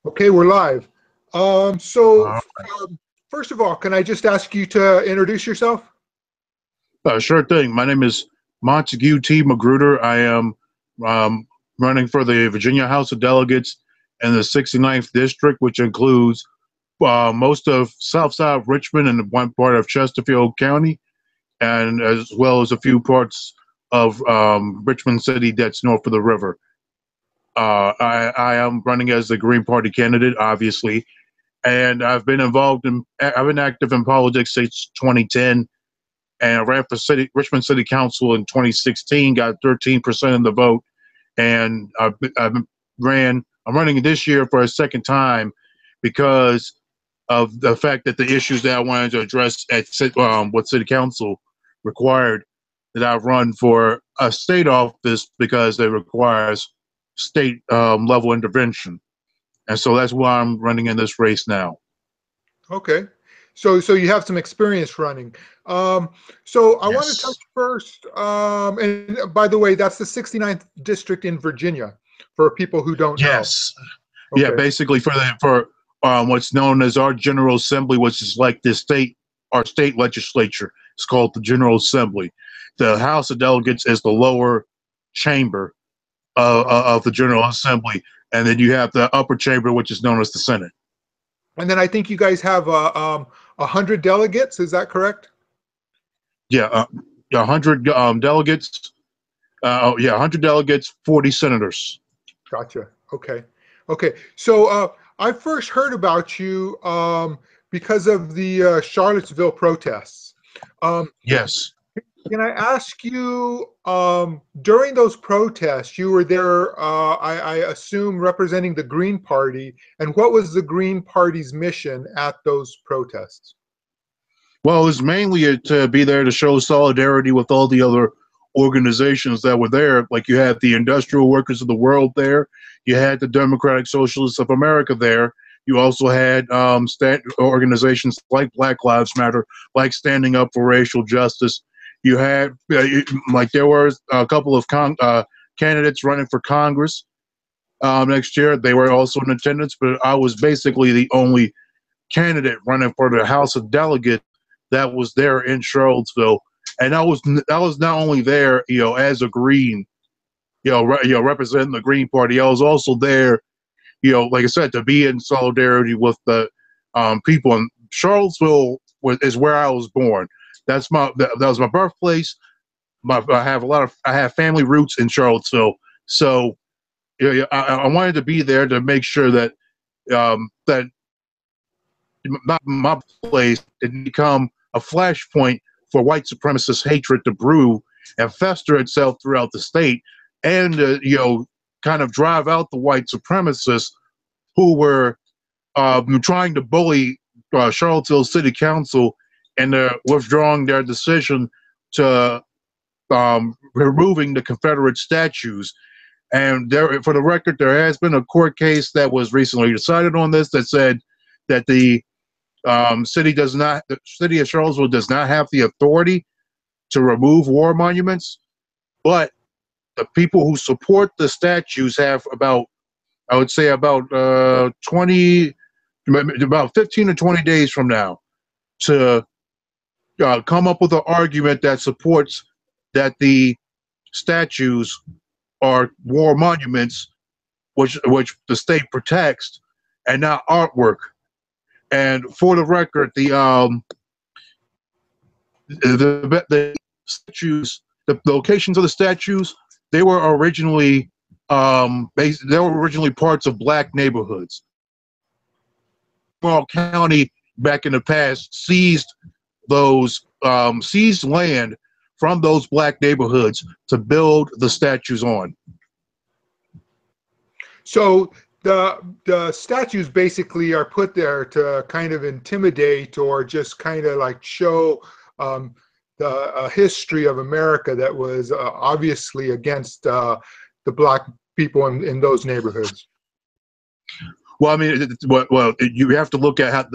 Okay, we're live. First of all, can I just ask you to introduce yourself? Sure thing. My name is Montigue Magruder. I am running for the Virginia House of Delegates in the 69th District, which includes most of south side of Richmond and one part of Chesterfield County, and as well as a few parts of Richmond City that's north of the river. I am running as the Green Party candidate, obviously, and I've been active in politics since 2010, and I ran for Richmond City Council in 2016, got 13% of the vote, and I'm running this year for a second time because of the fact that the issues that I wanted to address at what City Council required that I run for a state office because it requires state level intervention, and so that's why I'm running in this race now. Okay, so you have some experience running. So I want to touch first, and by the way, that's the 69th district in Virginia for people who don't know. Yes. Okay. Yeah, basically for what's known as our General Assembly, which is like our state legislature. It's called the General Assembly. The House of Delegates is the lower chamber of the General Assembly, and then you have the upper chamber, which is known as the Senate. And then I think you guys have 100 delegates. Is that correct? Yeah, 100 delegates. 100 delegates, 40 senators. Gotcha. Okay. So I first heard about you because of the Charlottesville protests. Yes. Can I ask you, during those protests, you were there, I assume, representing the Green Party, and what was the Green Party's mission at those protests? Well, it was mainly to be there to show solidarity with all the other organizations that were there. Like you had the Industrial Workers of the World there, you had the Democratic Socialists of America there, you also had organizations like Black Lives Matter, like Standing Up for Racial Justice. You had, there were a couple of candidates running for Congress next year. They were also in attendance, but I was basically the only candidate running for the House of Delegates that was there in Charlottesville. And I was not only there, as a Green, representing the Green Party. I was also there, like I said, to be in solidarity with the people. And Charlottesville is where I was born. That was my birthplace. I have family roots in Charlottesville, so I wanted to be there to make sure that that my place didn't become a flashpoint for white supremacist hatred to brew and fester itself throughout the state, and kind of drive out the white supremacists who were trying to bully Charlottesville City Council, and they're withdrawing their decision to removing the Confederate statues. And for the record, there has been a court case that was recently decided on this that said that the city of Charlottesville does not have the authority to remove war monuments, but the people who support the statues have about 15 to 20 days from now to come up with an argument that supports that the statues are war monuments, which the state protects, and not artwork. And for the record, the statues, the locations of the statues, they were originally parts of black neighborhoods. Small County back in the past seized land from those black neighborhoods to build the statues on. So the statues basically are put there to kind of intimidate or just kind of like show the history of America that was obviously against the black people in those neighborhoods. Well, I mean, you have to look at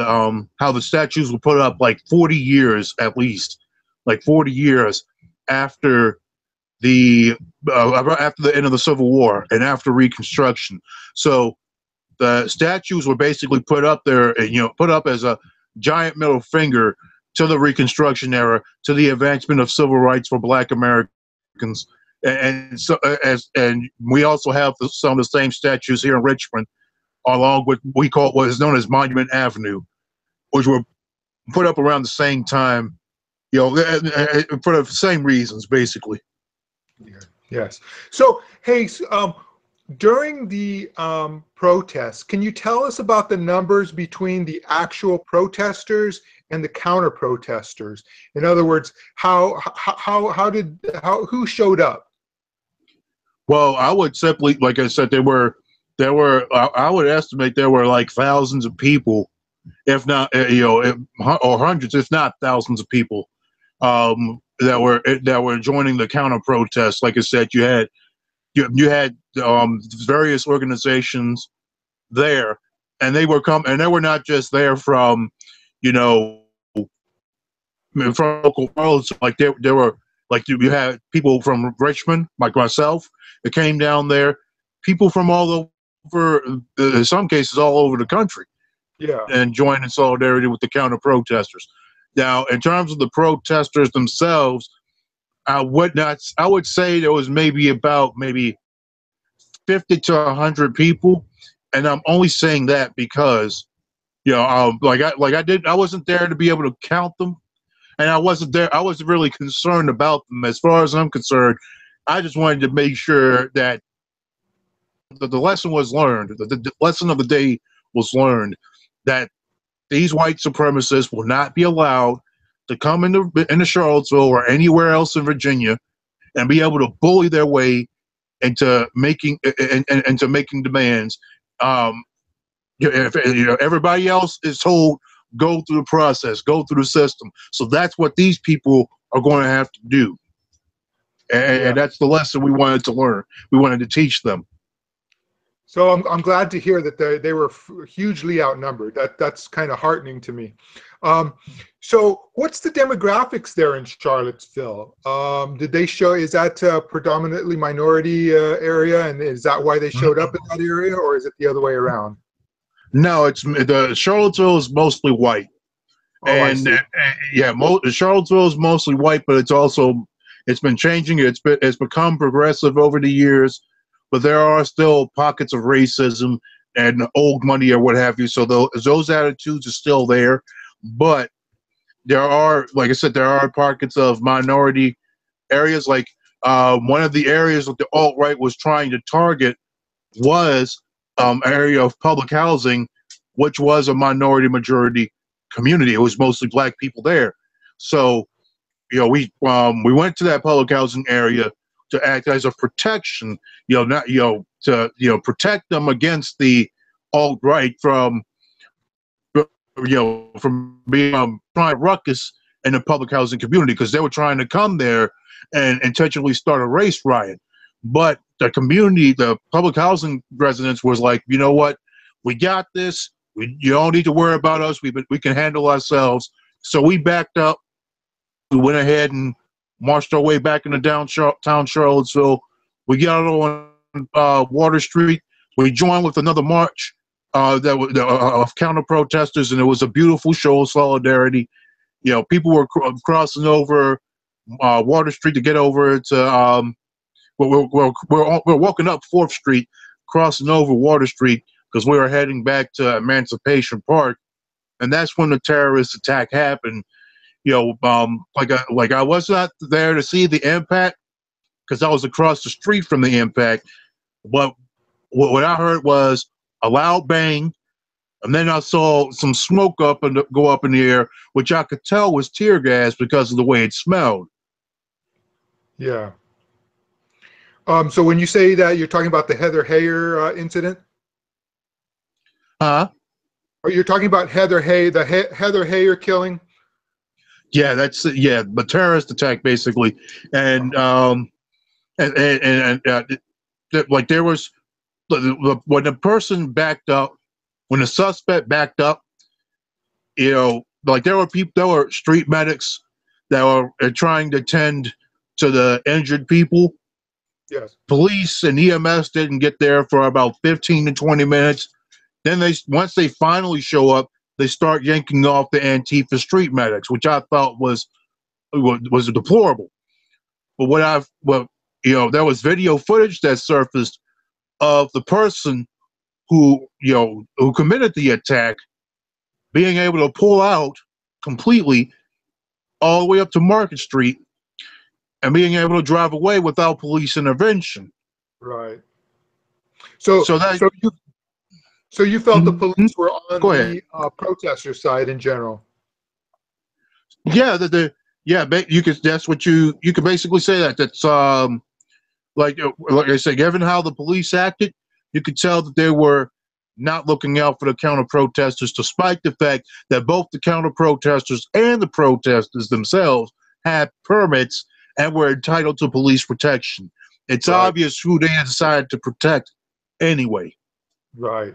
how the statues were put up like 40 years at least, like 40 years after the after the end of the Civil War and after Reconstruction. So the statues were basically put up there, and put up as a giant middle finger to the Reconstruction era, to the advancement of civil rights for Black Americans. And we also have some of the same statues here in Richmond, along with what is known as Monument Avenue, which were put up around the same time, for the same reasons, basically. Yeah. Yes. So, hey, during the protests, can you tell us about the numbers between the actual protesters and the counter protesters? In other words, who showed up? Well, I would simply, like I said, there were, I would estimate there were like thousands of people, if not, or hundreds, if not thousands of people, that were joining the counter protests. Like I said, you had various organizations there, and they were not just there from, from local worlds. Like there were, like you had people from Richmond, like myself, that came down there. People from all over, in some cases, all over the country. Yeah. And joined in solidarity with the counter protesters. Now, in terms of the protesters themselves, I would say there was maybe 50 to 100 people, and I'm only saying that because, I wasn't there to be able to count them, and I wasn't really concerned about them. As far as I'm concerned, I just wanted to make sure that the lesson was learned. The lesson of the day was learned, that these white supremacists will not be allowed to come into Charlottesville or anywhere else in Virginia and be able to bully their way into making demands. If everybody else is told, go through the process, go through the system. So that's what these people are going to have to do. And that's the lesson we wanted to learn. We wanted to teach them. So I'm glad to hear that they were hugely outnumbered. That's kind of heartening to me. So what's the demographics there in Charlottesville? Did they show? Is that a predominantly minority area, and is that why they showed up in that area, or is it the other way around? No, Charlottesville is mostly white. Oh, I see. Charlottesville is mostly white, but it's been changing. It's become progressive over the years, but there are still pockets of racism and old money or what have you. So those attitudes are still there, but there are, like I said, there are pockets of minority areas. Like one of the areas that the alt-right was trying to target was an area of public housing, which was a minority majority community. It was mostly Black people there. So, we went to that public housing area to act as a protection, to protect them against the alt-right from being trying ruckus in the public housing community, because they were trying to come there and intentionally start a race riot. But the community, the public housing residents, was like, you know what, we got this. You don't need to worry about us. We can handle ourselves. So we backed up. We went ahead and marched our way back into downtown Charlottesville. We got on Water Street. We joined with another march of counter protesters, and it was a beautiful show of solidarity. People were crossing over Water Street to get over to. We're walking up 4th Street, crossing over Water Street, because we were heading back to Emancipation Park, and that's when the terrorist attack happened. I was not there to see the impact because I was across the street from the impact. But what I heard was a loud bang, and then I saw some smoke go up in the air, which I could tell was tear gas because of the way it smelled. Yeah. So when you say that, you're talking about the Heather Heyer incident? Huh? Or you're talking about Heather Heyer killing? Yeah, the terrorist attack basically, and like there was when the person backed up, when the suspect backed up, like there were street medics that were trying to tend to the injured people. Yes. Police and EMS didn't get there for about 15 to 20 minutes. Then once they finally show up, they start yanking off the Antifa street medics, which I thought was deplorable. But there was video footage that surfaced of the person who committed the attack being able to pull out completely all the way up to Market Street and being able to drive away without police intervention. Right. So that you felt the police were on Go the protester side in general. Yeah, you could. That's what you could basically say that. That's like I said, given how the police acted, you could tell that they were not looking out for the counter protesters, despite the fact that both the counter protesters and the protesters themselves had permits and were entitled to police protection. It's obvious who they decided to protect anyway. Right.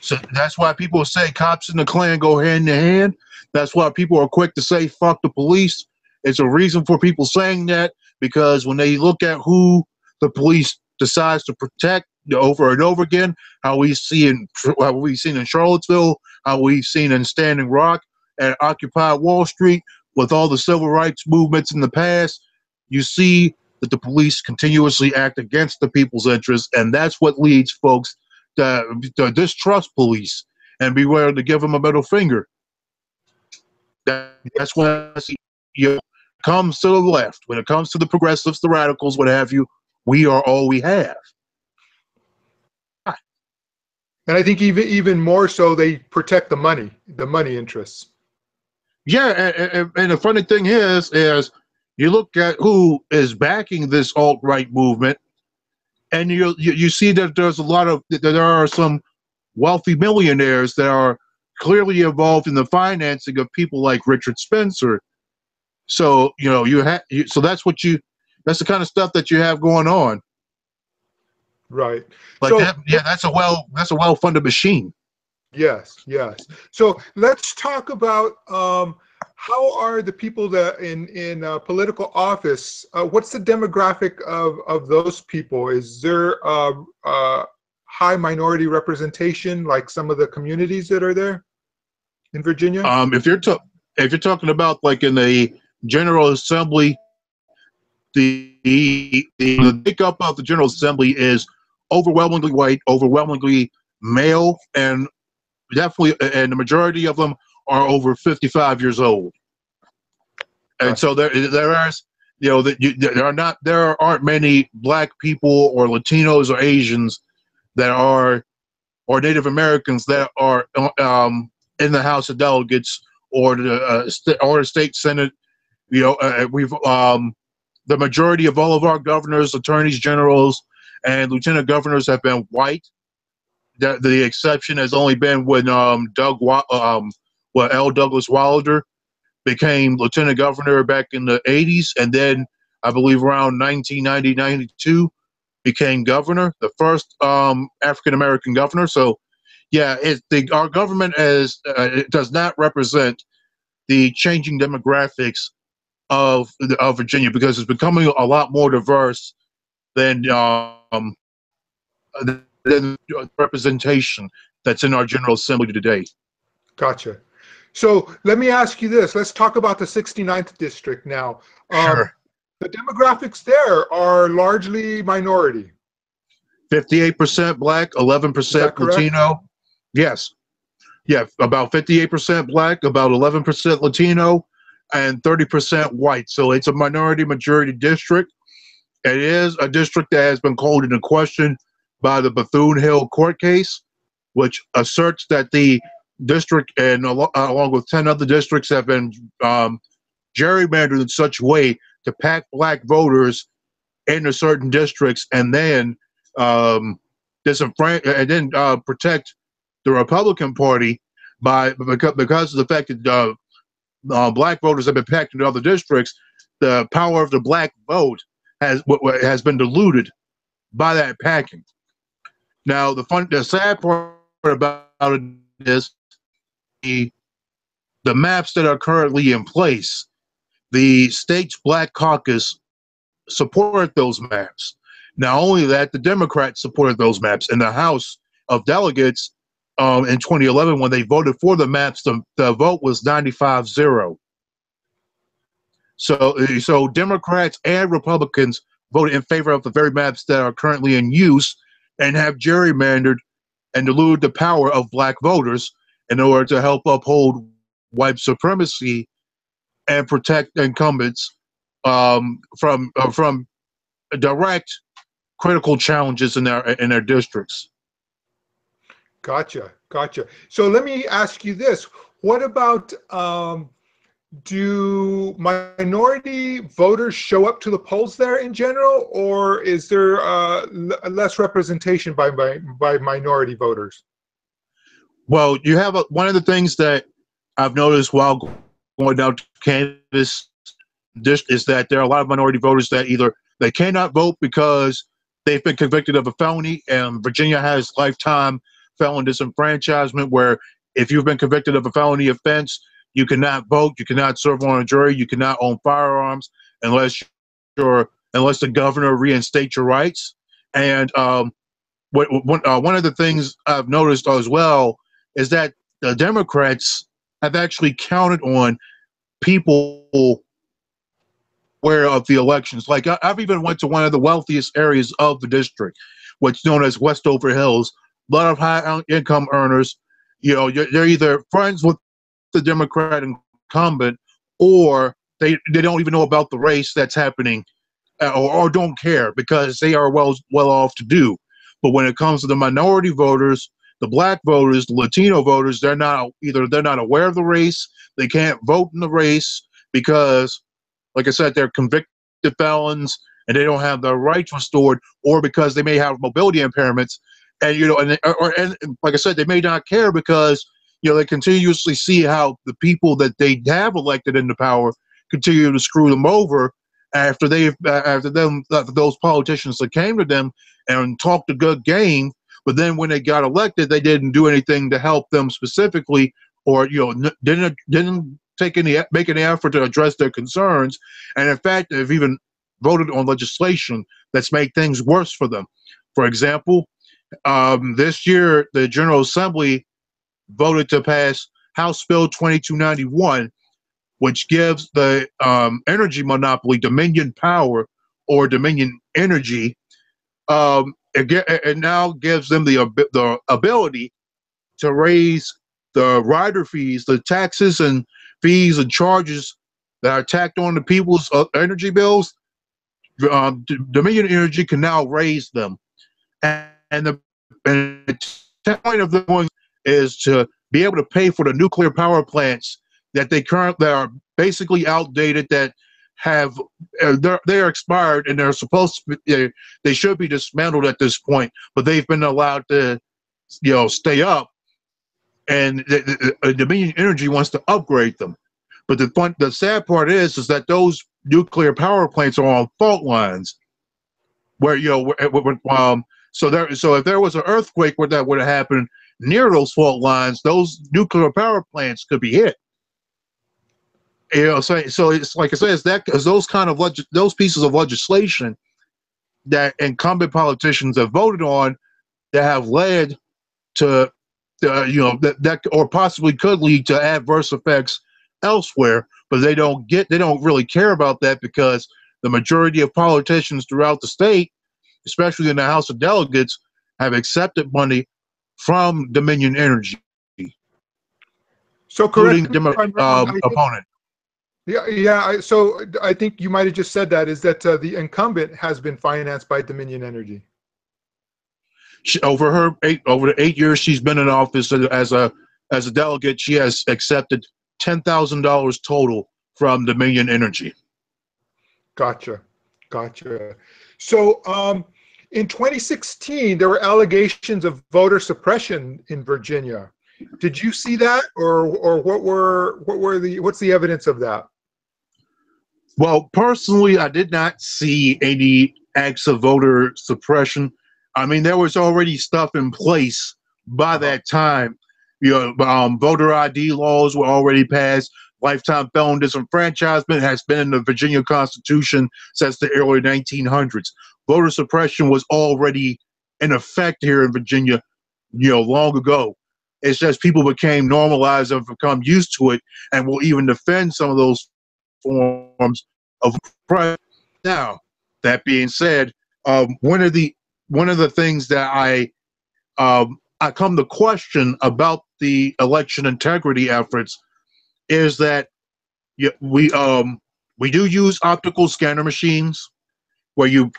So that's why people say cops and the Klan go hand in hand. That's why people are quick to say fuck the police. It's a reason for people saying that, because when they look at who the police decides to protect over and over again, how we've seen in Charlottesville, how we've seen in Standing Rock and Occupy Wall Street, with all the civil rights movements in the past, you see that the police continuously act against the people's interests, and that's what leads folks to distrust police and be willing to give them a middle finger. That's when I see comes to the left. When it comes to the progressives, the radicals, what have you, we are all we have. And I think even more so, they protect the money interests. Yeah, and the funny thing is you look at who is backing this alt-right movement, and you see that there are some wealthy millionaires that are clearly involved in the financing of people like Richard Spencer. So so that's the kind of stuff that you have going on. Right. That's a well-funded machine. Yes. So let's talk about how are the people that in political office? What's the demographic of those people? Is there high minority representation, like some of the communities that are there in Virginia? If you're talking about like in the General Assembly, the makeup of the General Assembly is overwhelmingly white, overwhelmingly male, and the majority of them are over 55 years old. And so there aren't many black people or Latinos or Asians or Native Americans that are in the House of Delegates or the state Senate. The majority of all of our governors, attorneys generals, and lieutenant governors have been white. The exception has only been when L. Douglas Wilder became lieutenant governor back in the 80s, and then I believe around 1990-92 became governor, the first African-American governor. So yeah, our government it does not represent the changing demographics of Virginia, because it's becoming a lot more diverse than representation that's in our General Assembly today. Gotcha. So let me ask you this. Let's talk about the 69th district now. Sure. The demographics there are largely minority. 58% black, 11% Latino. Yes. Yeah, about 58% black, about 11% Latino, and 30% white. So it's a minority-majority district. It is a district that has been called into question by the Bethune Hill court case, which asserts that the district, and along with 10 other districts, have been gerrymandered in such a way to pack black voters into certain districts, and then protect the Republican Party because of the fact that black voters have been packed into other districts. The power of the black vote has been diluted by that packing. Now, the sad part about it is the maps that are currently in place the state's Black Caucus supported those maps. Not only that, the Democrats supported those maps. In the House of Delegates in 2011, when they voted for the maps, the vote was 95-0. So Democrats and Republicans voted in favor of the very maps that are currently in use and have gerrymandered and diluted the power of Black voters in order to help uphold white supremacy and protect incumbents from direct critical challenges in their districts. Gotcha. So let me ask you this: what about do minority voters show up to the polls there in general, or is there less representation by minority voters? Well, you have one of the things that I've noticed while going down to canvass is that there are a lot of minority voters that either they cannot vote because they've been convicted of a felony, and Virginia has lifetime felon disenfranchisement, where if you've been convicted of a felony offense, you cannot vote, you cannot serve on a jury, you cannot own firearms unless the governor reinstates your rights. And one of the things I've noticed as well is that the Democrats have actually counted on people aware of the elections. Like I've even went to one of the wealthiest areas of the district, what's known as Westover Hills. A lot of high income earners, they're either friends with the Democrat incumbent, or they don't even know about the race that's happening, or don't care because they are well off to do. But when it comes to the minority voters, the Black voters, the Latino voters, they're not aware of the race. They can't vote in the race because, like I said, they're convicted felons and they don't have their rights restored, or because they may have mobility impairments, and and like I said, they may not care because they continuously see how the people that they have elected into power continue to screw them over after those politicians that came to them and talked a good game, but then when they got elected, they didn't do anything to help them specifically, or didn't make any effort to address their concerns, and in fact, they've even voted on legislation that's made things worse for them. For example, this year the General Assembly voted to pass House Bill 2291, which gives the energy monopoly Dominion Power, or Dominion Energy. It now gives them the ability to raise the rider fees, the taxes and fees and charges that are tacked on to people's energy bills. Dominion Energy can now raise them, and the point of the one is to be able to pay for the nuclear power plants that are basically outdated, that have they're expired, and they're supposed to be, they should be dismantled at this point, but they've been allowed to stay up, and Dominion Energy wants to upgrade them. But the sad part is that those nuclear power plants are on fault lines, where so if there was an earthquake that would have happened near those fault lines, those nuclear power plants could be hit. So it's like I said, it's those pieces of legislation that incumbent politicians have voted on that have led to that or possibly could lead to adverse effects elsewhere, but they don't really care about that, because the majority of politicians throughout the state, especially in the House of Delegates, have accepted money from Dominion Energy. So correct me including if I'm wrong. Proponent. Yeah. So I think you might have just said that the incumbent has been financed by Dominion Energy. Over the 8 years she's been in office as a delegate, she has accepted $10,000 total from Dominion Energy. Gotcha. So in 2016, there were allegations of voter suppression in Virginia. Did you see that, or what's the evidence of that? Well, personally, I did not see any acts of voter suppression. I mean, there was already stuff in place by that time. Voter ID laws were already passed. lifetime felon disenfranchisement has been in the Virginia Constitution since the early 1900s. Voter suppression was already in effect here in Virginia, long ago. It's just people became normalized and become used to it, and will even defend some of those forms of oppression. Now, that being said, one of the things that I come to question about the election integrity efforts is that we do use optical scanner machines where you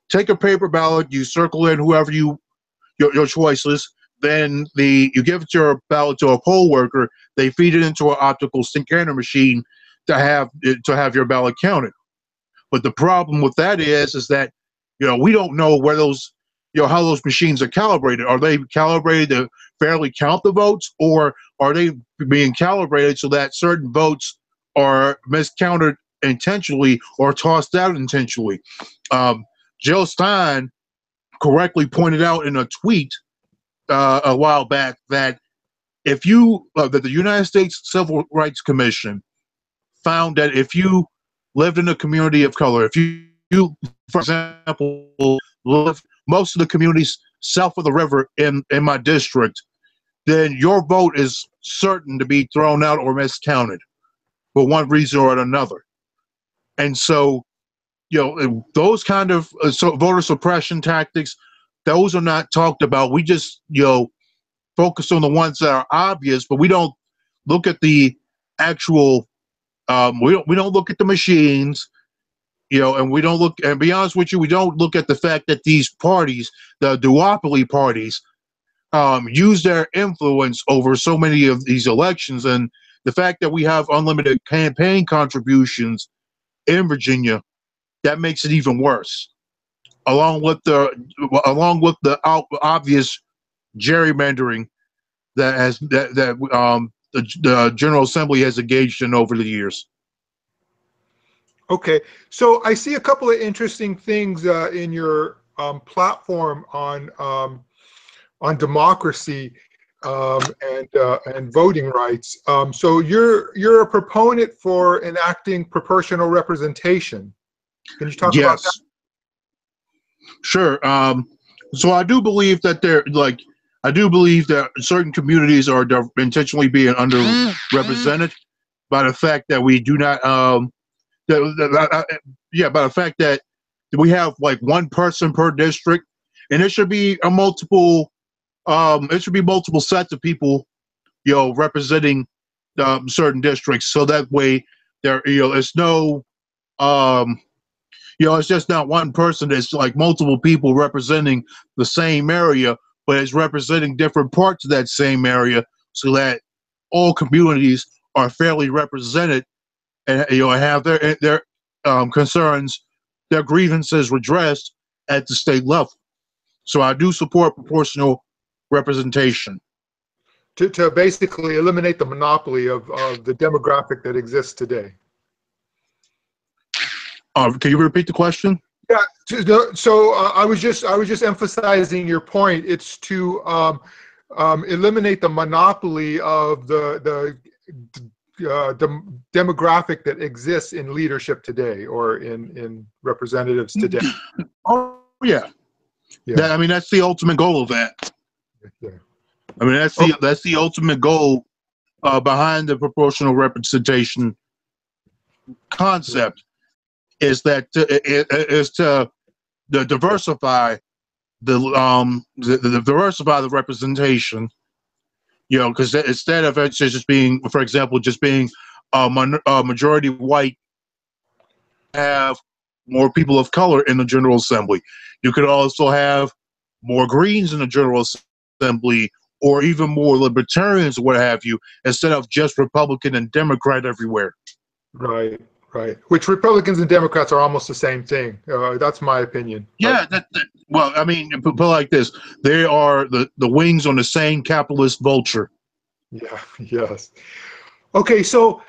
take a paper ballot, you circle in whoever your choices, then you give your ballot to a poll worker, they feed it into an optical scanner machine to have your ballot counted. But the problem with that is that we don't know where those how those machines are calibrated. Are they calibrated to fairly count the votes, or are they being calibrated so that certain votes are miscounted intentionally or tossed out intentionally? Jill Stein correctly pointed out in a tweet a while back that if that the United States Civil Rights Commission found that if you lived in a community of color, if you for example, live most of the communities south of the river in my district, then your vote is certain to be thrown out or miscounted for one reason or another. And so, those kind of voter suppression tactics, those are not talked about. We just, focus on the ones that are obvious, but we don't look at the actual, we don't look at the machines, and we don't look, and be honest with you, we don't look at the fact that these parties, the duopoly parties, use their influence over so many of these elections. And the fact that we have unlimited campaign contributions in Virginia, that makes it even worse. Along with the obvious gerrymandering that the General Assembly has engaged in over the years. Okay, so I see a couple of interesting things in your platform on democracy and voting rights. So you're a proponent for enacting proportional representation. Can you talk about that? Sure. So I do believe that certain communities are intentionally being underrepresented by the fact that we do not by the fact that we have like one person per district, and it should be multiple sets of people, representing certain districts, so that way it's no it's just not one person. It's like multiple people representing the same area, but it's representing different parts of that same area, so that all communities are fairly represented and have their concerns, their grievances redressed at the state level. So I do support proportional representation to basically eliminate the monopoly of the demographic that exists today. Can you repeat the question? Yeah. So I was just emphasizing your point. It's to eliminate the monopoly of the demographic that exists in leadership today, or in representatives today. Oh yeah. That's the ultimate goal of that. Yeah. That's the ultimate goal behind the proportional representation concept. Is that to diversify the representation, because instead of it just being, for example, just being a majority white, have more people of color in the General Assembly. You could also have more Greens in the General Assembly, or even more Libertarians, what have you, instead of just Republican and Democrat everywhere. Right. Which Republicans and Democrats are almost the same thing. That's my opinion. Yeah. Put like this: they are the wings on the same capitalist vulture. Yeah. Yes. Okay. So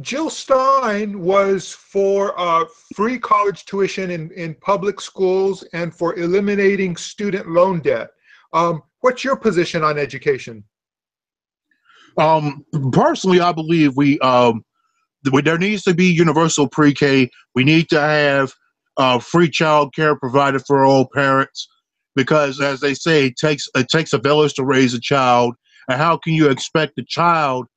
Jill Stein was for free college tuition in public schools and for eliminating student loan debt. What's your position on education? Personally, I believe there needs to be universal pre-K. We need to have free child care provided for all parents, because, as they say, it takes a village to raise a child. And how can you expect a child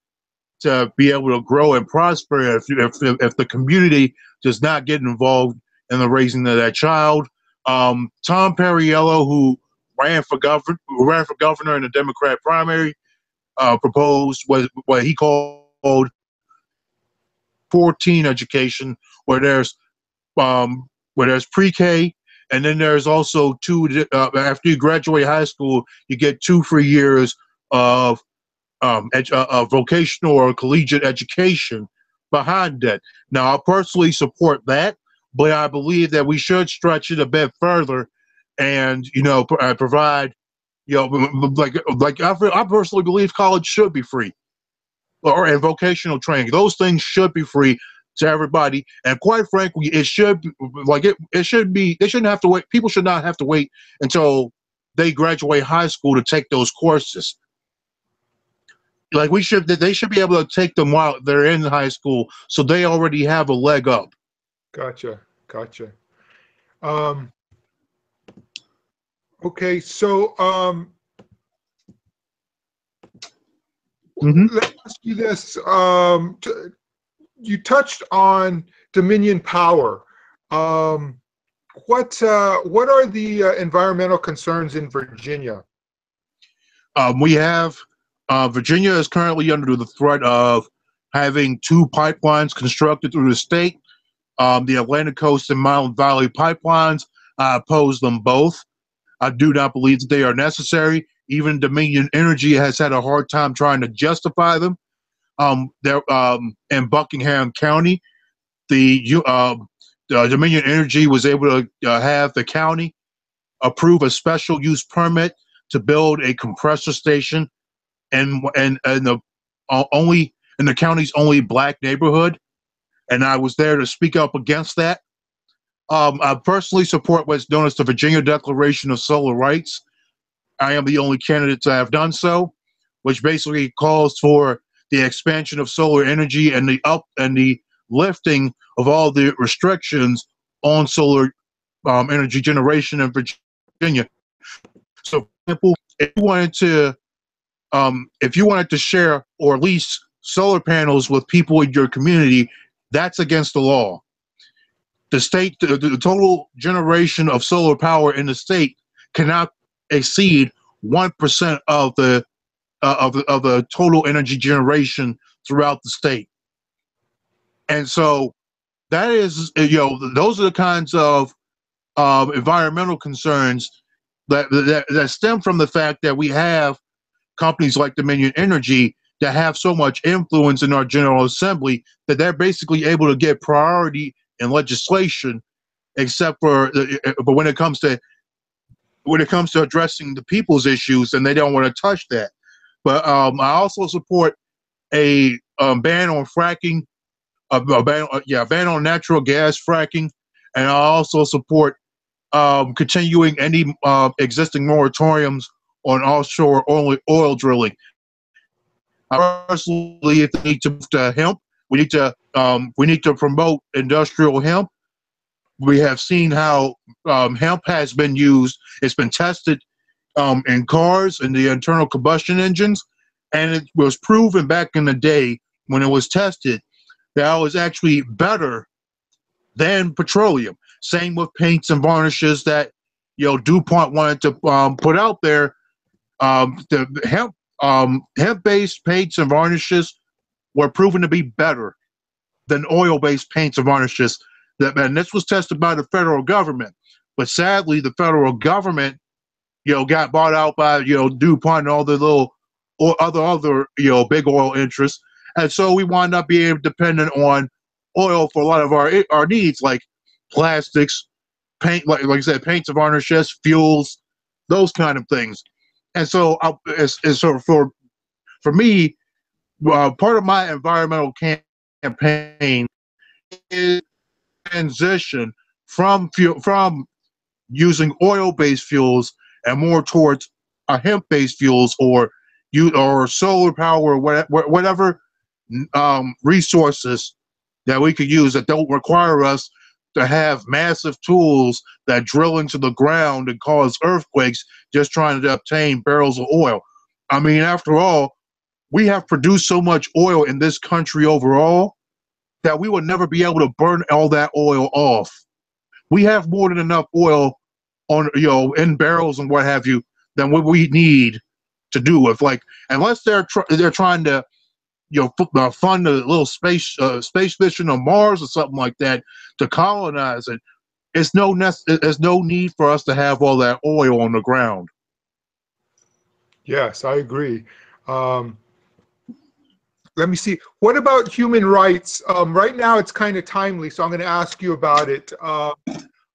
to be able to grow and prosper if the community does not get involved in the raising of that child? Tom Perriello, who ran for governor in the Democrat primary, proposed what he called 14 education, where there's pre-K, and then there's also after you graduate high school, you get 2 free years of vocational or collegiate education behind that. Now, I personally support that, but I believe that we should stretch it a bit further, and provide, I personally believe college should be free, and vocational training. Those things should be free to everybody, and quite frankly, it should it should be. They shouldn't have to wait. People should not have to wait until they graduate high school to take those courses. They should be able to take them while they're in high school, so they already have a leg up. Gotcha. Okay, so let me ask you this. You touched on Dominion power. What are the environmental concerns in Virginia? We have Virginia is currently under the threat of having 2 pipelines constructed through the state. The Atlantic Coast and Mountain Valley pipelines. I oppose them both. I do not believe that they are necessary. Even Dominion Energy has had a hard time trying to justify them. They're in Buckingham County. The Dominion Energy was able to have the county approve a special use permit to build a compressor station, and the county's only black neighborhood. And I was there to speak up against that. I personally support what's known as the Virginia Declaration of Solar Rights. I am the only candidate to have done so, which basically calls for the expansion of solar energy and the lifting of all the restrictions on solar energy generation in Virginia. So, for example, if you wanted to share or lease solar panels with people in your community, that's against the law. The total generation of solar power in the state cannot exceed 1% of the total energy generation throughout the state. And so that is, those are the kinds of environmental concerns that stem from the fact that we have companies like Dominion Energy that have so much influence in our General Assembly that they're basically able to get priority in legislation, except but when it comes to addressing the people's issues, then they don't want to touch that. But I also support a ban on fracking, a ban on natural gas fracking, and I also support continuing any existing moratoriums on offshore oil drilling. I personally believe we need to move to hemp. We need to promote industrial hemp. We have seen how hemp has been used. It's been tested in cars and the internal combustion engines, and it was proven back in the day when it was tested that it was actually better than petroleum. Same with paints and varnishes that DuPont wanted to put out there. The hemp-based paints and varnishes were proven to be better than oil-based paints and varnishes. And this was tested by the federal government. But sadly, the federal government, got bought out by DuPont and all the little or other big oil interests, and so we wound up being dependent on oil for a lot of our needs, like plastics, paint, like I said, paints and varnishes, fuels, those kind of things. And so, for me, part of my environmental campaign is transition from using oil-based fuels and more towards hemp-based fuels or or solar power or whatever resources that we could use that don't require us to have massive tools that drill into the ground and cause earthquakes just trying to obtain barrels of oil. I mean, after all, we have produced so much oil in this country overall that we would never be able to burn all that oil off. We have more than enough oil on, in barrels and what have you than what we need to do with, like, unless they're trying to fund a little space mission on Mars or something like that to colonize it. There's no need for us to have all that oil on the ground. Yes, I agree. Let me see. What about human rights? Right now, it's kind of timely, so I'm going to ask you about it.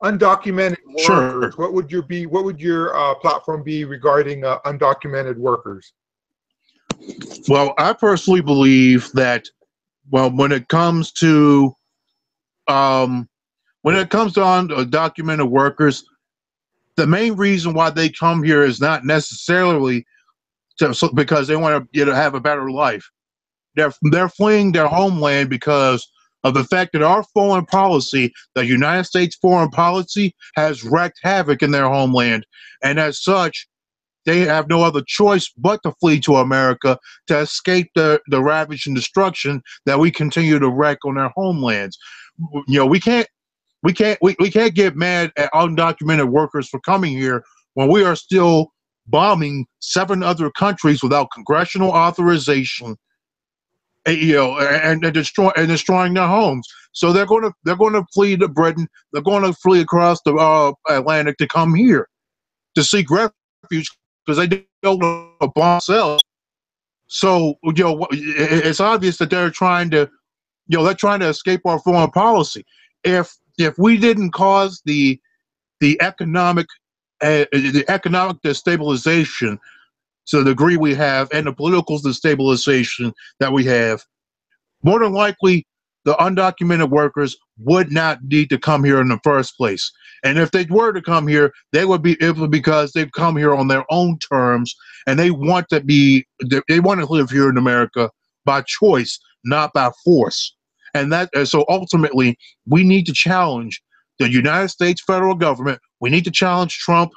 Undocumented workers. Sure. What would your platform be regarding undocumented workers? Well, I personally believe that, when it comes to undocumented workers, the main reason why they come here is not necessarily because they want to have a better life. They're fleeing their homeland because of the fact that our foreign policy, the United States foreign policy, has wreaked havoc in their homeland, and as such, they have no other choice but to flee to America to escape the ravage and destruction that we continue to wreak on their homelands. We can't get mad at undocumented workers for coming here when we are still bombing 7 other countries without congressional authorization, and destroying their homes. So they're going to flee to Britain. They're going to flee across the Atlantic to come here to seek refuge because they don't want to bomb themselves. So it's obvious that they're trying to escape our foreign policy. If we didn't cause the economic destabilization to the degree we have, and the political destabilization that we have, more than likely the undocumented workers would not need to come here in the first place. And if they were to come here, they would be able, because they've come here on their own terms, and they want to live here in America by choice, not by force. And so ultimately, we need to challenge the United States federal government. We need to challenge Trump.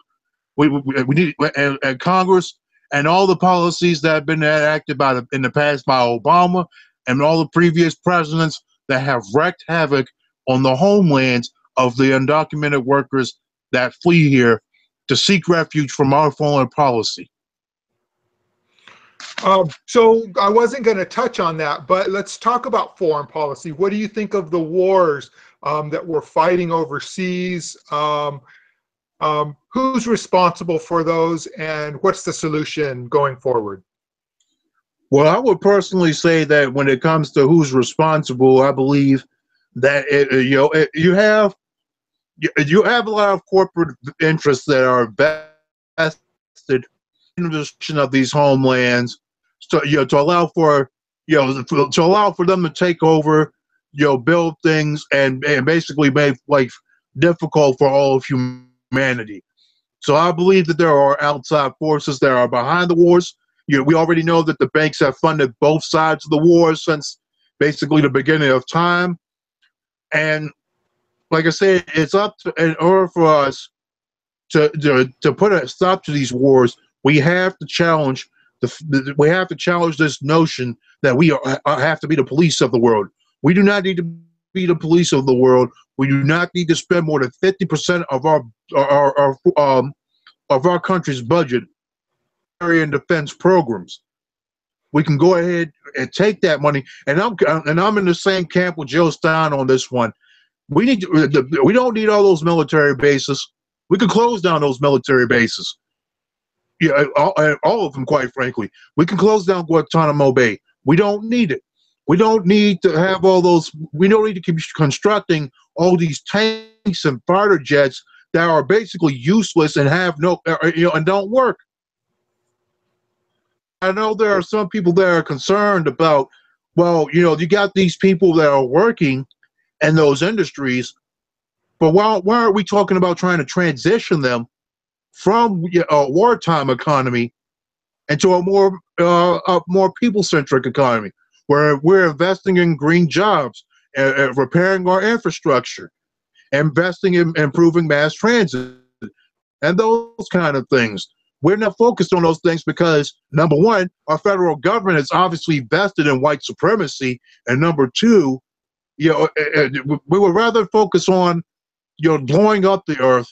We need and Congress and all the policies that have been enacted in the past by Obama and all the previous presidents that have wreaked havoc on the homelands of the undocumented workers that flee here to seek refuge from our foreign policy. So I wasn't going to touch on that, but let's talk about foreign policy. What do you think of the wars that we're fighting overseas? Who's responsible for those, and what's the solution going forward? Well, I would personally say that when it comes to who's responsible, I believe that you have a lot of corporate interests that are vested in the destruction of these homelands, to allow for them to take over, build things, and basically make life difficult for all of humanity. So I believe that there are outside forces that are behind the wars. We already know that the banks have funded both sides of the war since basically the beginning of time. And like I said, it's up to, in order for us to put a stop to these wars, we have to challenge this notion that we have to be the police of the world. We do not need to be the police of the world. We do not need to spend more than 50% of our country's budget and defense programs. We can go ahead and take that money, and I'm in the same camp with Joe Stein on this one. We don't need all those military bases. We can close down those military bases. Yeah, all of them, quite frankly. We can close down Guantanamo Bay. We don't need it. We don't need to have all those. We don't need to keep constructing all these tanks and fighter jets that are basically useless and have no, and don't work. I know there are some people that are concerned about, well, you got these people that are working in those industries, but why aren't we talking about trying to transition them from a wartime economy into a more people-centric economy, where we're investing in green jobs, repairing our infrastructure, investing in improving mass transit, and those kind of things. We're not focused on those things because, number one, our federal government is obviously vested in white supremacy, and number two, we would rather focus on, blowing up the earth,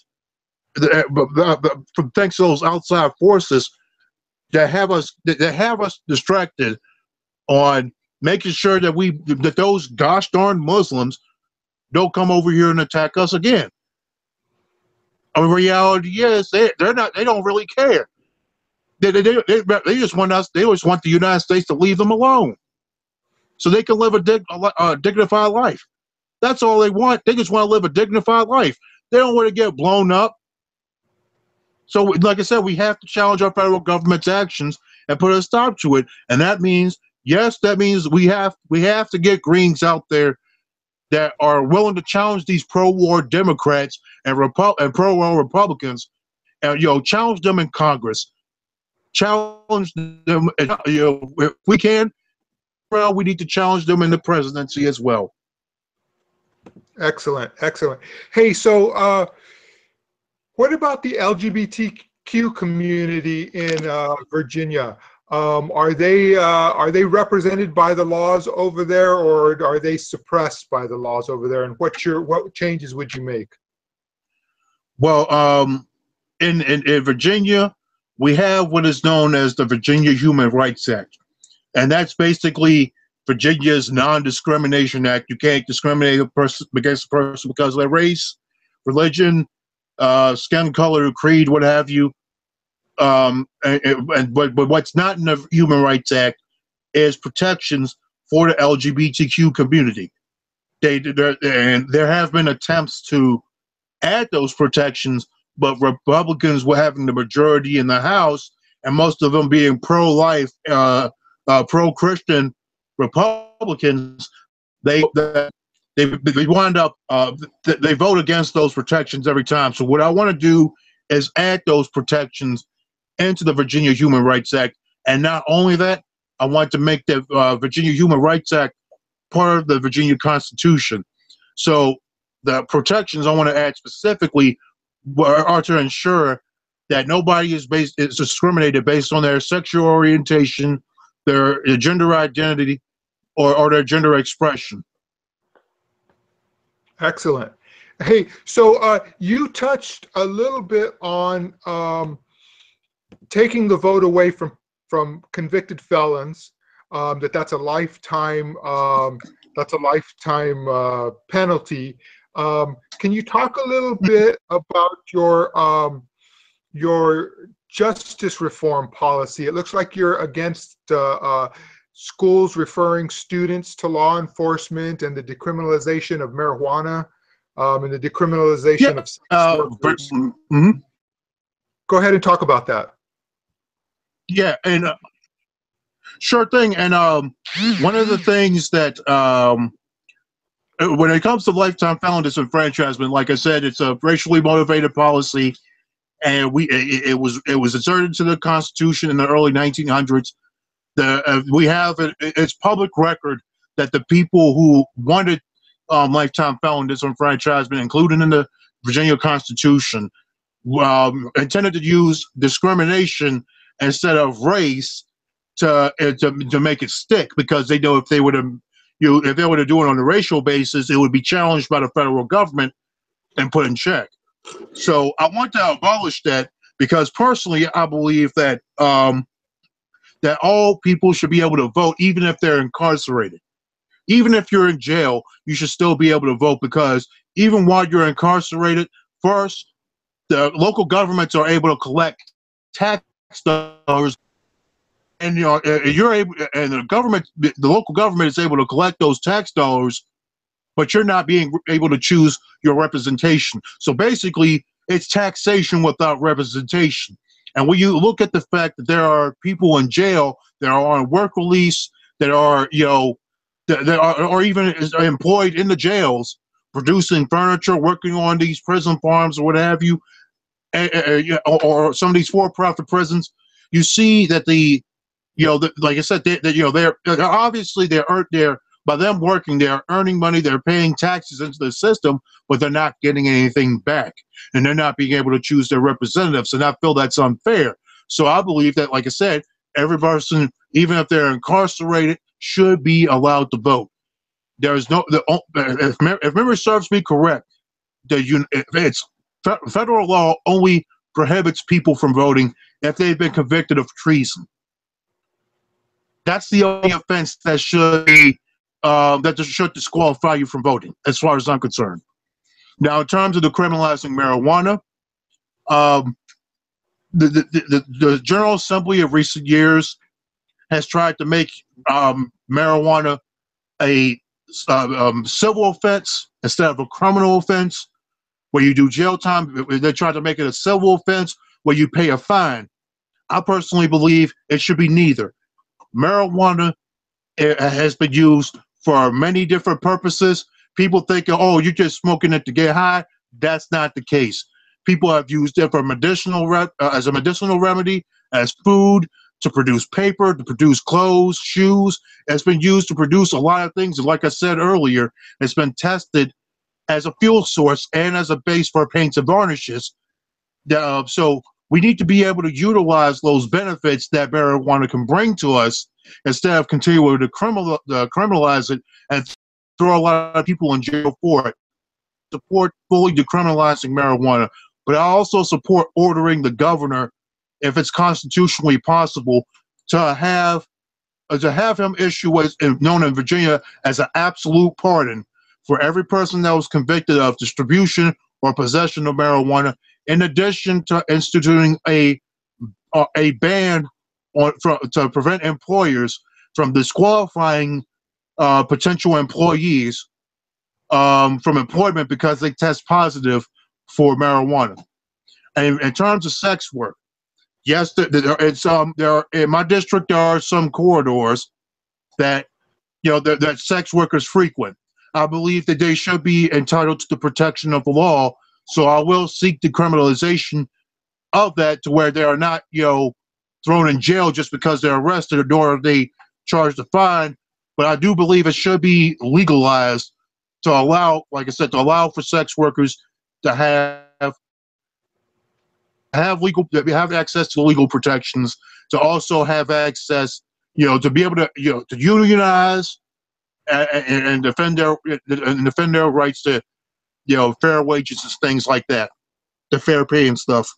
thanks to those outside forces that have us distracted on making sure that those gosh darn Muslims don't come over here and attack us again. The reality is they don't really care. They just want us. They just want the United States to leave them alone, so they can live a dignified life. That's all they want. They just want to live a dignified life. They don't want to get blown up. So, like I said, we have to challenge our federal government's actions and put a stop to it. And that means, yes, we have to get Greens out there that are willing to challenge these pro-war Democrats and pro-war Republicans, and challenge them in Congress, challenge them. If we can, well, we need to challenge them in the presidency as well. Excellent, excellent. Hey, so what about the LGBTQ community in Virginia? Are they represented by the laws over there, or are they suppressed by the laws over there? And what changes would you make? Well, in Virginia, we have what is known as the Virginia Human Rights Act, and that's basically Virginia's non-discrimination act. You can't discriminate against a person because of their race, religion, skin color, creed, what have you. But what's not in the Human Rights Act is protections for the LGBTQ community. There have been attempts to add those protections, but Republicans were having the majority in the House, and most of them being pro-life, pro-Christian Republicans. They wind up they vote against those protections every time. So what I want to do is add those protections into the Virginia Human Rights Act, and not only that, I want to make the Virginia Human Rights Act part of the Virginia Constitution. So the protections I want to add specifically are to ensure that nobody is discriminated based on their sexual orientation, their gender identity, or their gender expression. Excellent. Hey, so you touched a little bit on taking the vote away from convicted felons. That's a lifetime penalty. Can you talk a little bit about your justice reform policy? It looks like you're against schools referring students to law enforcement, and the decriminalization of marijuana, and the decriminalization of sex workers. Go ahead and talk about that. Yeah, and sure thing. And one of the things that when it comes to lifetime felon disenfranchisement, like I said, it's a racially motivated policy, and it was inserted into the Constitution in the early 1900s. It's public record that the people who wanted lifetime felon disenfranchisement, including in the Virginia Constitution, intended to use discrimination instead of race to make it stick, because they know if they were to do it on a racial basis, it would be challenged by the federal government and put in check. So I want to abolish that, because personally I believe that that all people should be able to vote, even if they're incarcerated. Even if you're in jail, you should still be able to vote, because even while you're incarcerated, first, the local governments are able to collect tax dollars, and you're able, and the local government is able to collect those tax dollars, but you're not being able to choose your representation. So basically, it's taxation without representation. And when you look at the fact that there are people in jail that are on work release, that are that are even employed in the jails, producing furniture, working on these prison farms or what have you, or some of these for-profit prisons, you see that like I said, they're obviously they're by them working, they're earning money, they're paying taxes into the system, but they're not getting anything back, and they're not being able to choose their representatives. And I feel that's unfair. So I believe that, like I said, every person, even if they're incarcerated, should be allowed to vote. There is if memory serves me correct, federal law only prohibits people from voting if they've been convicted of treason. That's the only offense that should disqualify you from voting, as far as I'm concerned. Now, in terms of decriminalizing marijuana, the General Assembly of recent years has tried to make marijuana a civil offense instead of a criminal offense where you do jail time. They tried to make it a civil offense where you pay a fine. I personally believe it should be neither. Marijuana has been used for many different purposes. People think, oh, you're just smoking it to get high. That's not the case. People have used it for as a medicinal remedy, as food, to produce paper, to produce clothes, shoes. It's been used to produce a lot of things. And like I said earlier, it's been tested as a fuel source and as a base for paints and varnishes. So we need to be able to utilize those benefits that marijuana can bring to us instead of continuing to criminalize it and throw a lot of people in jail for it. Support fully decriminalizing marijuana, but I also support ordering the governor, if it's constitutionally possible, to have him issue what's known in Virginia as an absolute pardon for every person that was convicted of distribution or possession of marijuana, in addition to instituting a ban to prevent employers from disqualifying potential employees from employment because they test positive for marijuana. And in terms of sex work, yes, in my district there are some corridors that that sex workers frequent. I believe that they should be entitled to the protection of the law. So I will seek decriminalization of that to where they are not, thrown in jail just because they're arrested, nor are they charged a fine. But I do believe it should be legalized to allow, like I said, to allow for sex workers to have access to legal protections, to also have access, to be able to, to unionize and defend their rights to, fair wages and things like that, the fair pay and stuff.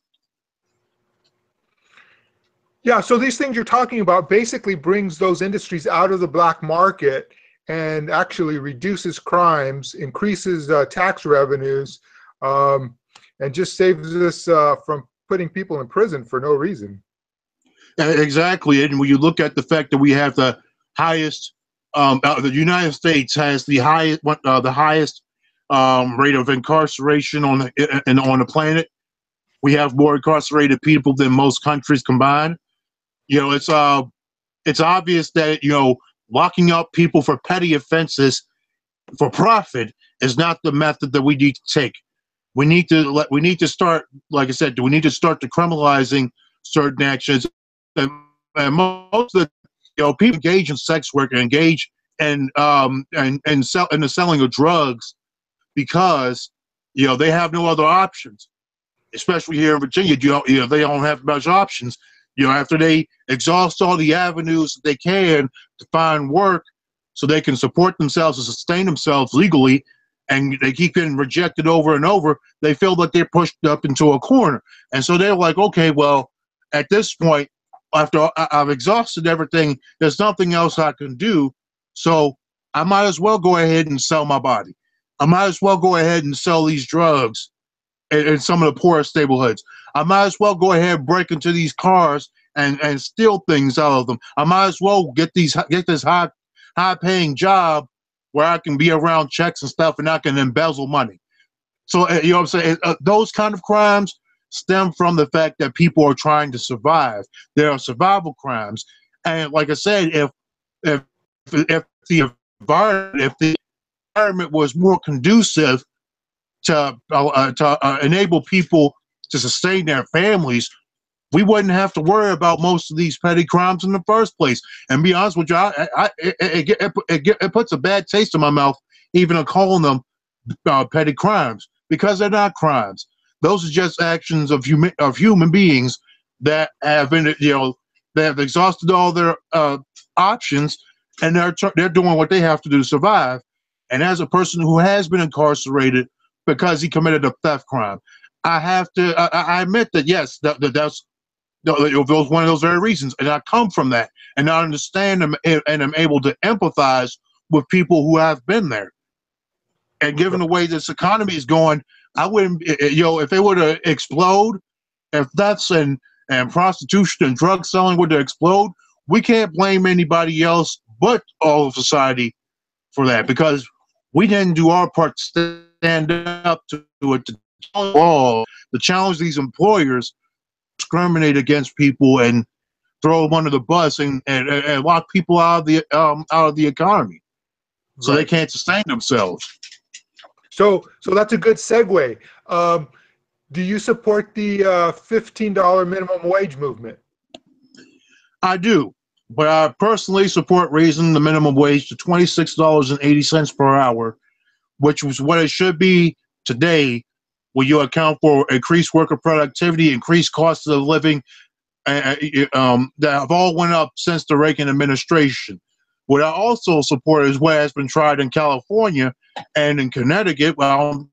Yeah, so these things you're talking about basically brings those industries out of the black market and actually reduces crimes, increases tax revenues, and just saves us from putting people in prison for no reason. Exactly, and when you look at the fact that we have the highest, the United States has the highest rate of incarceration on the planet. We have more incarcerated people than most countries combined. It's obvious that locking up people for petty offenses for profit is not the method that we need to take. We need to start, like I said, we need to start decriminalizing certain actions. And most of the people engage in sex work and engage in the selling of drugs because they have no other options. Especially here in Virginia, they don't have much options. After they exhaust all the avenues that they can to find work so they can support themselves and sustain themselves legally, and they keep getting rejected over and over, they feel that they're pushed up into a corner. And so they're like, okay, well, at this point, after I've exhausted everything, there's nothing else I can do, so I might as well go ahead and sell my body. I might as well go ahead and sell these drugs in some of the poorest neighborhoods. I might as well go ahead and break into these cars and steal things out of them. I might as well get this high paying job where I can be around checks and stuff and I can embezzle money. So what I'm saying? Those kind of crimes stem from the fact that people are trying to survive. There are survival crimes, and like I said, if the environment was more conducive to enable people to sustain their families, we wouldn't have to worry about most of these petty crimes in the first place. And be honest with you, it puts a bad taste in my mouth even calling them petty crimes, because they're not crimes. Those are just actions of human beings that have been, they have exhausted all their options, and they're doing what they have to do to survive. And as a person who has been incarcerated because he committed a theft crime, I admit that yes, that's one of those very reasons, and I come from that, and I understand them, and I'm able to empathize with people who have been there. And given the way this economy is going, I wouldn't, if they were to explode, if thefts and prostitution and drug selling were to explode, we can't blame anybody else but all of society for that, because we didn't do our part to stand up to it, to challenge these employers, discriminate against people and throw them under the bus and lock people out of the economy, so they can't sustain themselves. So that's a good segue. Do you support the $15 minimum wage movement? I do, but I personally support raising the minimum wage to $26.80 per hour, which was what it should be today, when you account for increased worker productivity, increased costs of living, that have all went up since the Reagan administration. What I also support is what has been tried in California and in Connecticut. Well,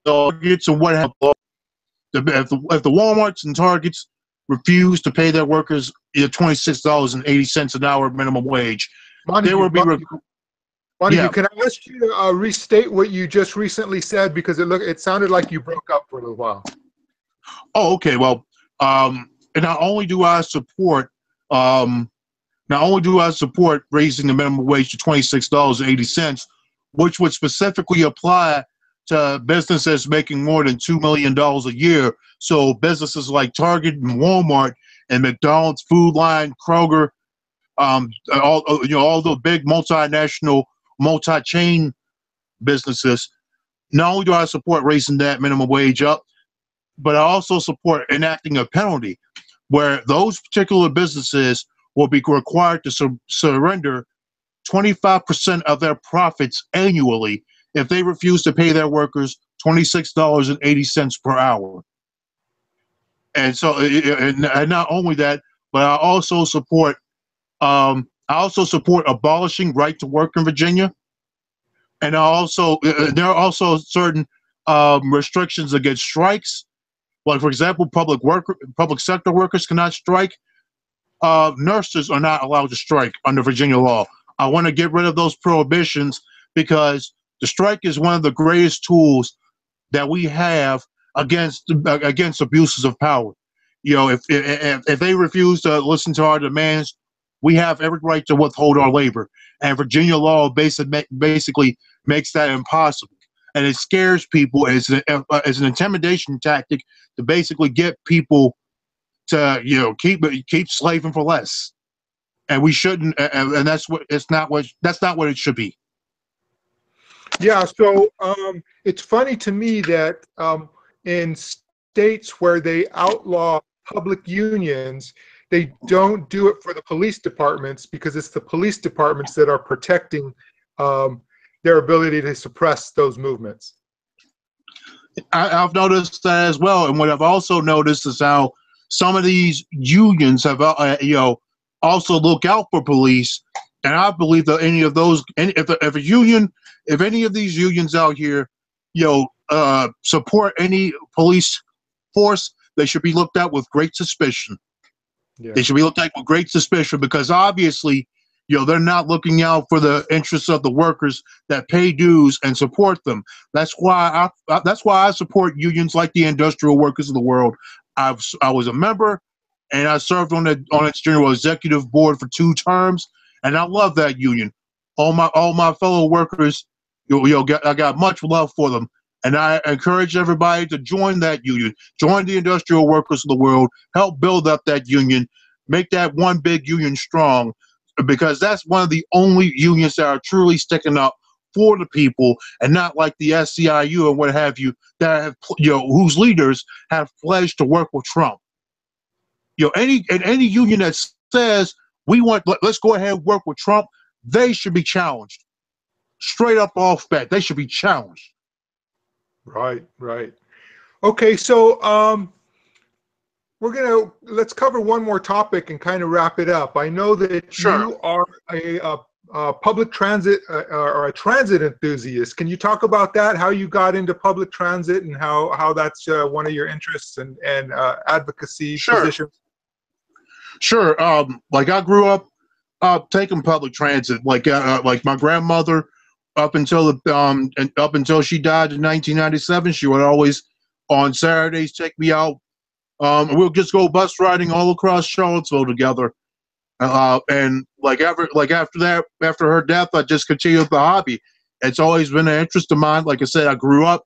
Targets and what happened. If the Walmarts and Targets refuse to pay their workers $26.80 an hour minimum wage, Montague, they will be. Montague, can I ask you to restate what you just recently said, because it sounded like you broke up for a little while. Oh, okay. Well, and not only do I support raising the minimum wage to $26.80, which would specifically apply to businesses making more than $2 million a year. So businesses like Target and Walmart and McDonald's, Food Line, Kroger, all the big multinational, multi-chain businesses. Not only do I support raising that minimum wage up, but I also support enacting a penalty where those particular businesses will be required to surrender 25% of their profits annually if they refuse to pay their workers $26.80 per hour. And so, and not only that, but I also support abolishing right to work in Virginia. And there are also certain restrictions against strikes. Like, for example, public sector workers cannot strike. Nurses are not allowed to strike under Virginia law. I want to get rid of those prohibitions, because the strike is one of the greatest tools that we have against abuses of power. If they refuse to listen to our demands, we have every right to withhold our labor. And Virginia law basically makes that impossible. And it scares people as an intimidation tactic to basically get people to keep slaving for less. And we shouldn't, and that's not what it should be. Yeah, so it's funny to me that in states where they outlaw public unions, they don't do it for the police departments, because it's the police departments that are protecting their ability to suppress those movements. I've noticed that as well, and what I've also noticed is how some of these unions have also look out for police. And I believe that if any of these unions out here, support any police force, they should be looked at with great suspicion. Yeah. They should be looked at with great suspicion, because obviously, they're not looking out for the interests of the workers that pay dues and support them. That's why I support unions like the Industrial Workers of the World. I was a member, and I served on its general executive board for 2 terms, and I love that union. All my fellow workers, I got much love for them, and I encourage everybody to join that union, join the Industrial Workers of the World, help build up that union, make that one big union strong, because that's one of the only unions that are truly sticking up for the people, and not like the SEIU and what have you that have, whose leaders have pledged to work with Trump. Any union that says let's go ahead and work with Trump, they should be challenged. Straight up off bat, they should be challenged. Right, right. Okay, so let's cover one more topic and kind of wrap it up. I know that Sure. you are a public transit or a transit enthusiast. Can you talk about that? How you got into public transit and how that's one of your interests and advocacy positions? Sure. Like I grew up taking public transit. Like my grandmother, up until she died in 1997, she would always on Saturdays take me out. We'll just go bus riding all across Charlottesville together. And after her death, I just continued the hobby. It's always been an interest of mine. Like I said, I grew up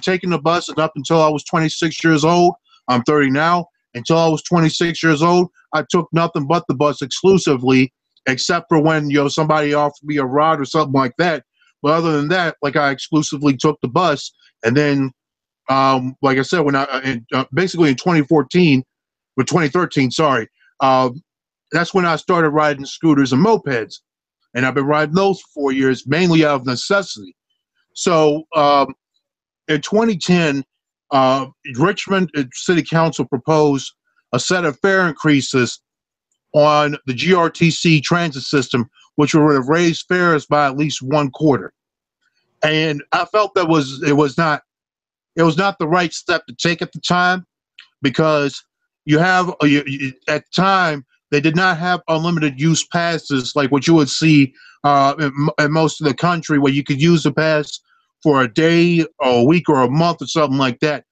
taking the bus, and up until I was 26 years old, I'm 30 now. Until I was 26 years old, I took nothing but the bus exclusively, except for when somebody offered me a ride or something like that. But other than that, I exclusively took the bus. And then, like I said, when basically in 2013, sorry, that's when I started riding scooters and mopeds, and I've been riding those for 4 years, mainly out of necessity. So in 2010. Richmond City Council proposed a set of fare increases on the GRTC transit system, which would have raised fares by at least 1/4. And I felt that it was not the right step to take at the time, because at the time they did not have unlimited use passes like what you would see in most of the country, where you could use the pass for a day or a week or a month or something like that.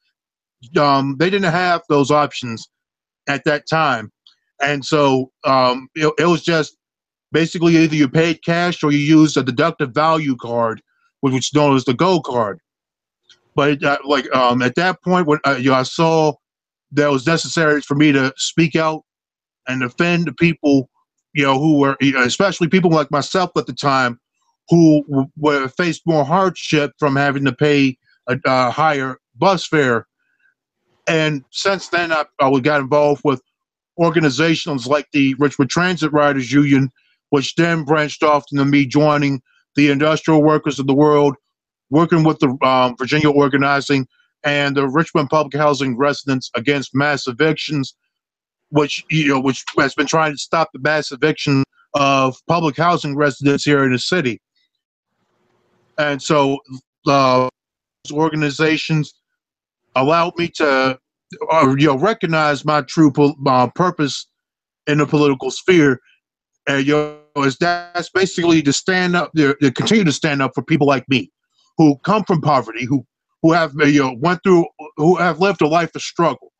They didn't have those options at that time. And so it was just basically either you paid cash or you used a deductive value card, which is known as the Go card. But at that point, when I saw that it was necessary for me to speak out and defend the people, who were, especially people like myself at the time, who faced more hardship from having to pay a higher bus fare. And since then, I got involved with organizations like the Richmond Transit Riders Union, which then branched off into me joining the industrial workers of the world, working with the Virginia organizing and the Richmond Public Housing Residents Against Mass Evictions, which has been trying to stop the mass eviction of public housing residents here in the city. And so those organizations allowed me to recognize my true purpose in the political sphere. And that's basically to stand up, to continue to stand up for people like me, who come from poverty, who have who have lived a life of struggle.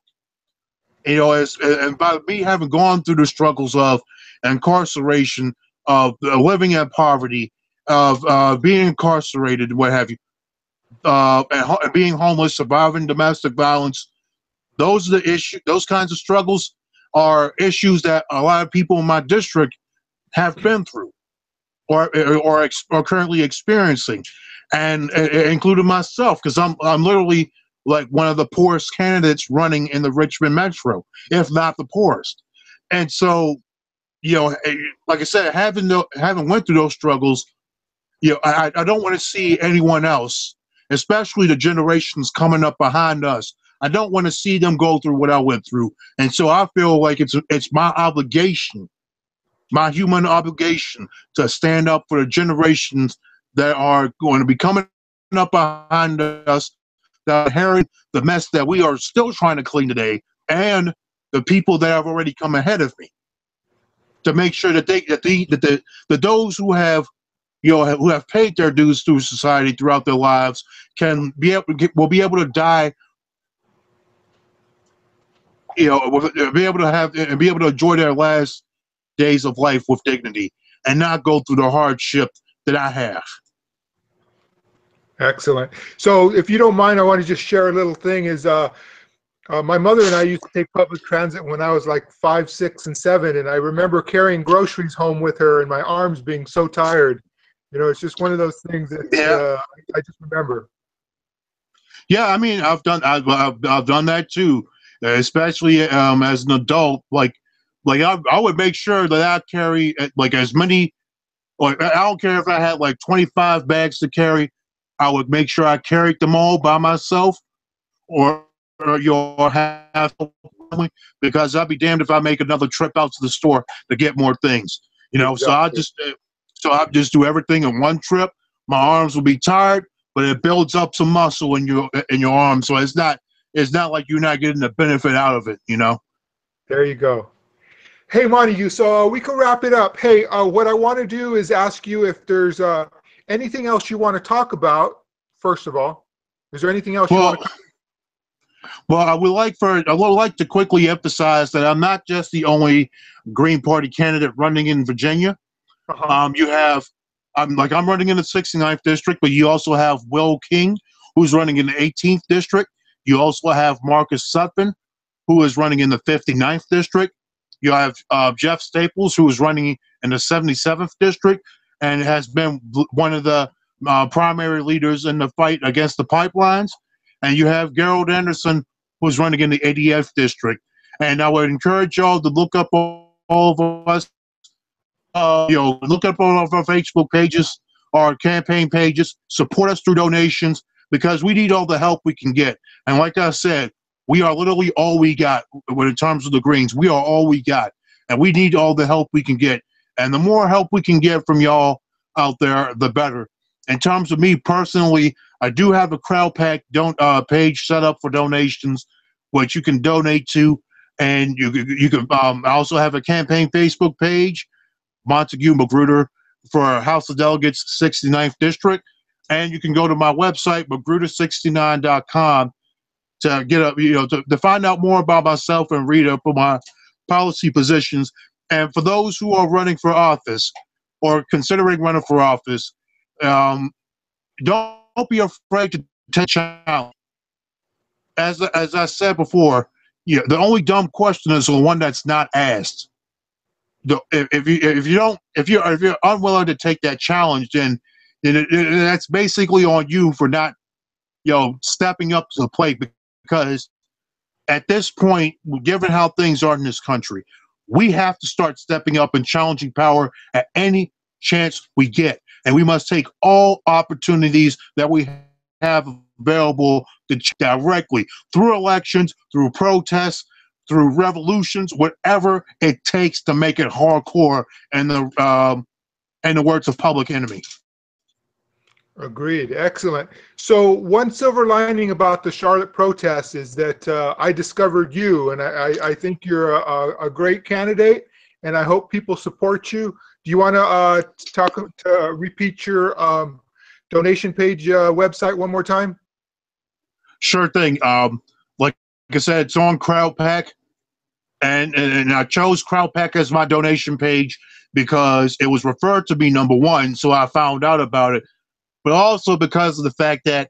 And by me having gone through the struggles of incarceration, of living in poverty, of being incarcerated, what have you, and being homeless, surviving domestic violence, those are the issues. Those kinds of struggles are issues that a lot of people in my district have been through, or currently experiencing, and including myself, because I'm literally like one of the poorest candidates running in the Richmond Metro, if not the poorest. And so, like I said, having went through those struggles, I don't want to see anyone else, especially the generations coming up behind us. I don't want to see them go through what I went through. And so I feel like it's my obligation, my human obligation, to stand up for the generations that are going to be coming up behind us, that inherit the mess that we are still trying to clean today, and the people that have already come ahead of me, to make sure that that those who have who have paid their dues through society throughout their lives will be able to die, be able to enjoy their last days of life with dignity, and not go through the hardship that I have. Excellent. So if you don't mind, I want to just share a little thing. My mother and I used to take public transit when I was like 5, 6, and 7, and I remember carrying groceries home with her and my arms being so tired. You know, it's just one of those things that I just remember. Yeah, I mean, I've done that too, especially as an adult. Like I would make sure that I carry like as many. Like I don't care if I had like 25 bags to carry, I would make sure I carried them all by myself, or you'll have because I'll be damned if I make another trip out to the store to get more things. You know, Exactly. so I just do everything in one trip. My arms will be tired, but it builds up some muscle in your arms, so it's not like you're not getting the benefit out of it. You know. There you go. Hey, Montague, so we can wrap it up. Hey, what I want to do is ask you if there's anything else you want to talk about, first of all. Is there anything else you want Well, to well, I would like to quickly emphasize that I'm not just the only Green Party candidate running in Virginia. Uh-huh. You have, I'm running in the 69th district, but you also have Will King, who's running in the 18th district. You also have Marcus Sutphin, who is running in the 59th district. You have Jeff Staples, who is running in the 77th district and has been one of the primary leaders in the fight against the pipelines. And you have Gerald Anderson, who's running in the 80th district. And I would encourage y'all to look up all of us. Look up all of our Facebook pages, our campaign pages, support us through donations because we need all the help we can get. And like I said, we are literally all we got when in terms of the Greens. We are all we got, and we need all the help we can get. And the more help we can get from y'all out there, the better. In terms of me personally, I do have a Crowd Pack page set up for donations, which you can donate to, and you can. I also have a campaign Facebook page, Montigue Magruder, for House of Delegates 69th District. And you can go to my website, magruder69.com, to get up, to find out more about myself and read up on my policy positions. And for those who are running for office or considering running for office, don't be afraid to take a challenge. As I said before, the only dumb question is the one that's not asked. If you're unwilling to take that challenge, then that's basically on you for not stepping up to the plate. Because at this point, given how things are in this country, we have to start stepping up and challenging power at any chance we get, and we must take all opportunities that we have available to directly through elections, through protests, through revolutions, whatever it takes to make it hardcore. And the words of Public Enemy. Agreed. Excellent. So one silver lining about the Charlotte protests is that I discovered you, and I think you're a great candidate, and I hope people support you. Do you want to repeat your donation page website one more time? Sure thing. Like I said, it's on Crowd Pack, and I chose Crowd Pack as my donation page because it was referred to me #1, so I found out about it. But also because of the fact that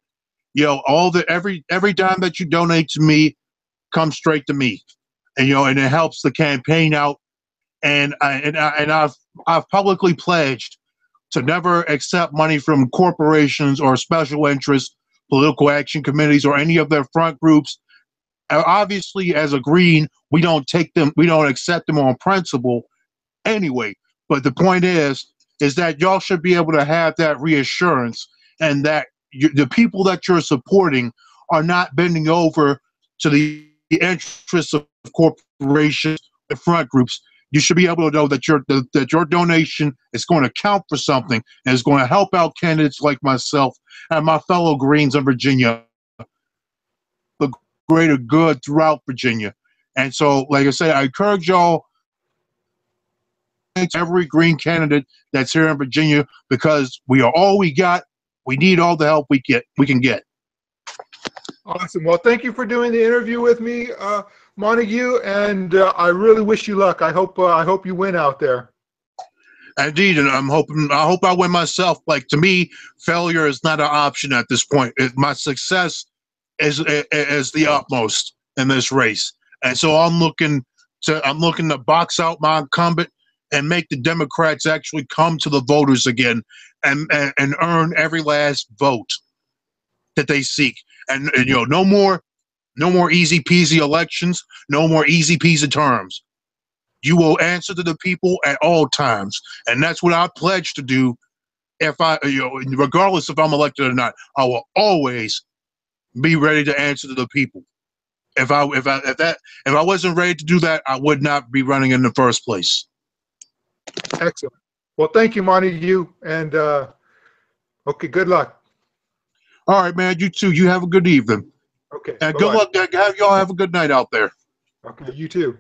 every dime that you donate to me comes straight to me, and and it helps the campaign out. And I've publicly pledged to never accept money from corporations or special interests, political action committees, or any of their front groups. Obviously, as a Green, we don't accept them on principle anyway. But the point is that y'all should be able to have that reassurance, and that the people that you're supporting are not bending over to the interests of corporations and front groups. You should be able to know that your donation is going to count for something and is going to help out candidates like myself and my fellow Greens in Virginia, the greater good throughout Virginia. And so, like I said, I encourage y'all, every Green candidate that's here in Virginia, because we are all we got. We need all the help we can get. Awesome. Well, thank you for doing the interview with me, Montague, and I really wish you luck. I hope you win out there. Indeed, and I hope I win myself. Like, to me, failure is not an option at this point. My success is the utmost in this race, and so I'm looking to box out my incumbent and make the Democrats actually come to the voters again and earn every last vote that they seek. And you know, no more easy peasy elections, no more easy peasy terms. You will answer to the people at all times, and that's what I pledge to do. If I, regardless if I'm elected or not, I will always be ready to answer to the people. If I wasn't ready to do that, I would not be running in the first place. Excellent. Well, thank you, Montague, and okay, good luck. All right, man. You too. You have a good evening. Okay. And good luck. Y'all have a good night out there. Okay, you too.